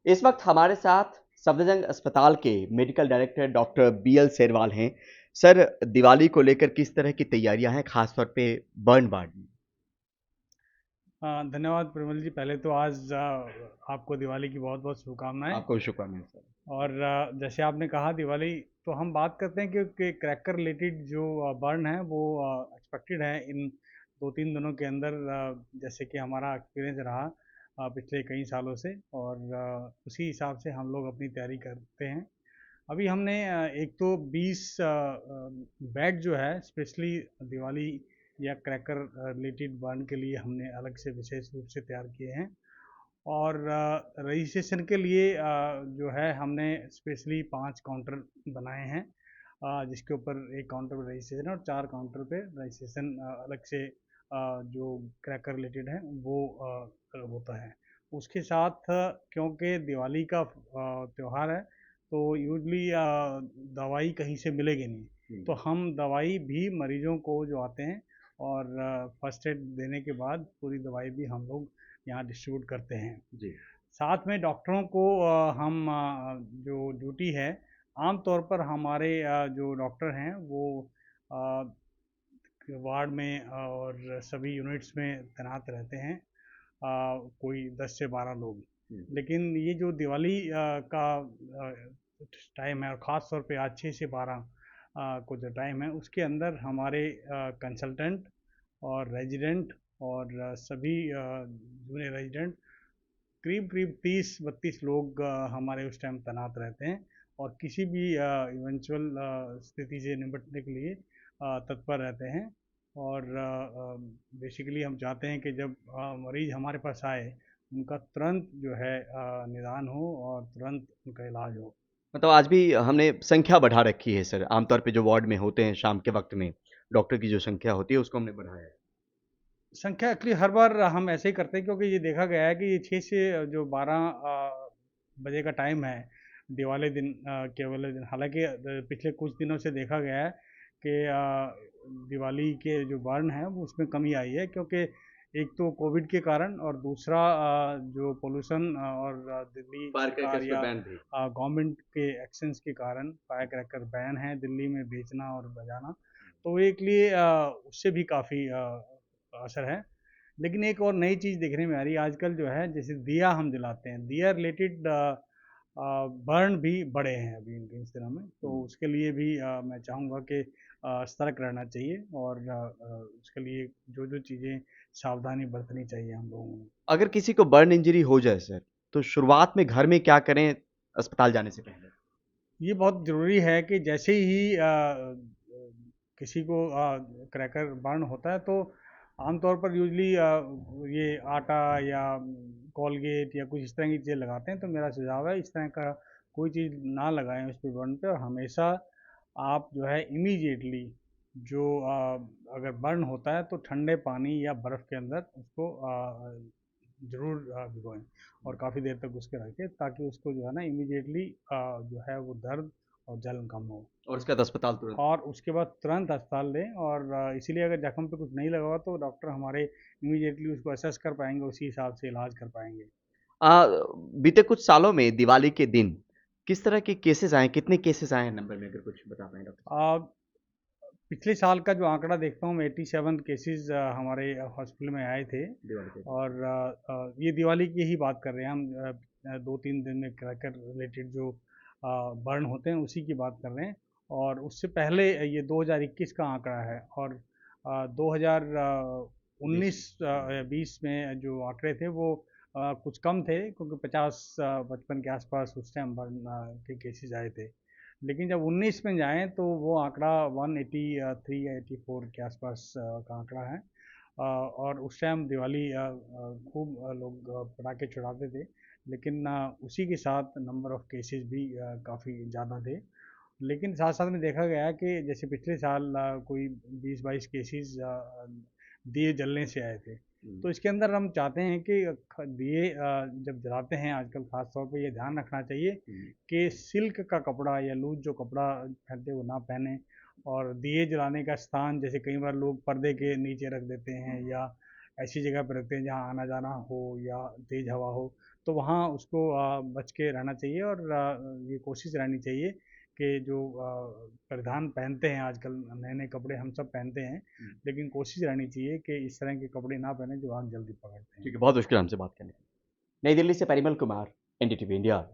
इस वक्त हमारे साथ सफदरजंग अस्पताल के मेडिकल डायरेक्टर डॉक्टर बीएल सेरवाल हैं। सर, दिवाली को लेकर किस तरह की तैयारियां हैं, खासतौर पे बर्न वार्ड में? धन्यवाद प्रमल जी। पहले तो आज आपको दिवाली की बहुत बहुत शुभकामनाएं। आपको भी शुभकामनाएं सर। और जैसे आपने कहा दिवाली, तो हम बात करते हैं कि क्रैकर रिलेटेड जो बर्न है वो एक्सपेक्टेड है इन 2-3 दिनों के अंदर, जैसे कि हमारा एक्सपीरियंस रहा पिछले कई सालों से। और उसी हिसाब से हम लोग अपनी तैयारी करते हैं। अभी हमने एक तो 20 बेड जो है स्पेशली दिवाली या क्रैकर रिलेटेड बर्न के लिए हमने अलग से विशेष रूप से तैयार किए हैं। और रजिस्ट्रेशन के लिए जो है हमने स्पेशली 5 काउंटर बनाए हैं, जिसके ऊपर एक काउंटर पर रजिस्ट्रेशन और 4 काउंटर पे रजिस्ट्रेशन अलग से जो क्रैकर रिलेटेड है वो होता है। उसके साथ क्योंकि दिवाली का त्यौहार है, तो यूजली दवाई कहीं से मिलेगी नहीं, तो हम दवाई भी मरीजों को जो आते हैं और फर्स्ट एड देने के बाद पूरी दवाई भी हम लोग यहाँ डिस्ट्रीब्यूट करते हैं। जी। साथ में डॉक्टरों को हम जो ड्यूटी है, आम तौर पर हमारे जो डॉक्टर हैं वो अ, वार्ड में और सभी यूनिट्स में तैनात रहते हैं, कोई 10 से 12 लोग। लेकिन ये जो दिवाली का टाइम है, और ख़ास तौर पे आज 6 से 12 को जो टाइम है, उसके अंदर हमारे कंसल्टेंट और रेजिडेंट और सभी जूनियर रेजिडेंट करीब करीब 30-32 लोग हमारे उस टाइम तैनात रहते हैं, और किसी भी इवेंचुअल स्थिति से निपटने के लिए तत्पर रहते हैं। और बेसिकली हम चाहते हैं कि जब मरीज़ हमारे पास आए, उनका तुरंत जो है निदान हो और तुरंत उनका इलाज हो। मतलब आज भी हमने संख्या बढ़ा रखी है सर। आमतौर पे जो वार्ड में होते हैं शाम के वक्त में डॉक्टर की जो संख्या होती है उसको हमने बढ़ाया है। संख्या एक्चुअली हर बार हम ऐसे ही करते हैं, क्योंकि ये देखा गया है कि ये 6 से जो 12 बजे का टाइम है दिवाली दिन, केवल दिन, हालांकि पिछले कुछ दिनों से देखा गया है कि दिवाली के जो बर्न है वो उसमें कमी आई है, क्योंकि एक तो कोविड के कारण, और दूसरा जो पोल्यूशन और दिल्ली फायर सरकार क्रैकर्स पे या बैन थे। गवर्नमेंट के एक्शंस के कारण फायर क्रैकर बैन है दिल्ली में बेचना और बजाना। तो एक लिए उससे भी काफ़ी असर है। लेकिन एक और नई चीज़ देखने में आ रही है आजकल, जो है जैसे दिया हम जलाते हैं, दिया रिलेटेड बर्न भी बढ़े हैं अभी इन दिनों में। तो उसके लिए भी मैं चाहूँगा कि सतर्क रहना चाहिए, और उसके लिए जो जो चीज़ें सावधानी बरतनी चाहिए हम लोगों को। अगर किसी को बर्न इंजरी हो जाए सर, तो शुरुआत में घर में क्या करें अस्पताल जाने से पहले? ये बहुत ज़रूरी है कि जैसे ही किसी को क्रैकर बर्न होता है, तो आमतौर पर यूजली ये आटा या कॉलगेट या कुछ इस तरह की चीज़ें लगाते हैं। तो मेरा सुझाव है इस तरह का कोई चीज़ ना लगाएं उस पे बर्न पे, और हमेशा आप जो है इमीडिएटली जो अगर बर्न होता है तो ठंडे पानी या बर्फ़ के अंदर उसको ज़रूर भिगोएं, और काफ़ी देर तक उसके रखें, ताकि उसको जो है ना इमीडिएटली जो है वो दर्द और जलन कम हो। और उसके बाद अस्पताल तुरंत? और उसके बाद तुरंत अस्पताल लें, और इसीलिए अगर जख्म पे कुछ नहीं लगा हुआ तो डॉक्टर हमारे इमीडिएटली उसको असेस कर पाएंगे, उसी हिसाब से इलाज कर पाएंगे। आ, बीते कुछ सालों में दिवाली के दिन किस तरह के केसेस आए, कितने केसेस आए हैं नंबर में, अगर कुछ बता पाएँ डॉक्टर साहब? आ, पिछले साल का जो आंकड़ा देखता हूँ मैं, 87 केसेस हमारे हॉस्पिटल में आए थे। दिवाली के दिन। और ये दिवाली की ही बात कर रहे हैं हम, 2-3 दिन में क्रैकर रिलेटेड जो बर्न होते हैं उसी की बात कर रहे हैं। और उससे पहले ये 2021 का आंकड़ा है, और 2019 20 में। 20 में जो आंकड़े थे वो कुछ कम थे, क्योंकि 50-55 के आसपास उस टाइम बर्न के केसेस आए थे। लेकिन जब 19 में जाएँ तो वो आंकड़ा 183 या 84 के आसपास का आंकड़ा है। और उस टाइम दिवाली खूब लोग पटाखे छुड़ाते थे, लेकिन उसी के साथ नंबर ऑफ़ केसेस भी काफ़ी ज़्यादा थे। लेकिन साथ साथ में देखा गया कि जैसे पिछले साल कोई 20-22 केसेस दिए जलने से आए थे। हुँ। तो इसके अंदर हम चाहते हैं कि दिए जब जलाते हैं आजकल, ख़ास तौर पे ये ध्यान रखना चाहिए हुँ। कि सिल्क का कपड़ा या लूज जो कपड़ा पहनते हैं वो ना पहने। और दिए जलाने का स्थान, जैसे कई बार लोग पर्दे के नीचे रख देते हैं या ऐसी जगह पर रखते हैं जहाँ आना जाना हो या तेज़ हवा हो, तो वहाँ उसको बच के रहना चाहिए। और ये कोशिश रहनी चाहिए कि जो परिधान पहनते हैं आजकल, नए-नए कपड़े हम सब पहनते हैं, लेकिन कोशिश रहनी चाहिए कि इस तरह के कपड़े ना पहनें जो आग जल्दी पकड़ते हैं। ठीक है, बहुत मुश्किल हमसे बात करने की। नई दिल्ली से परिमल कुमार, एनडीटीवी इंडिया।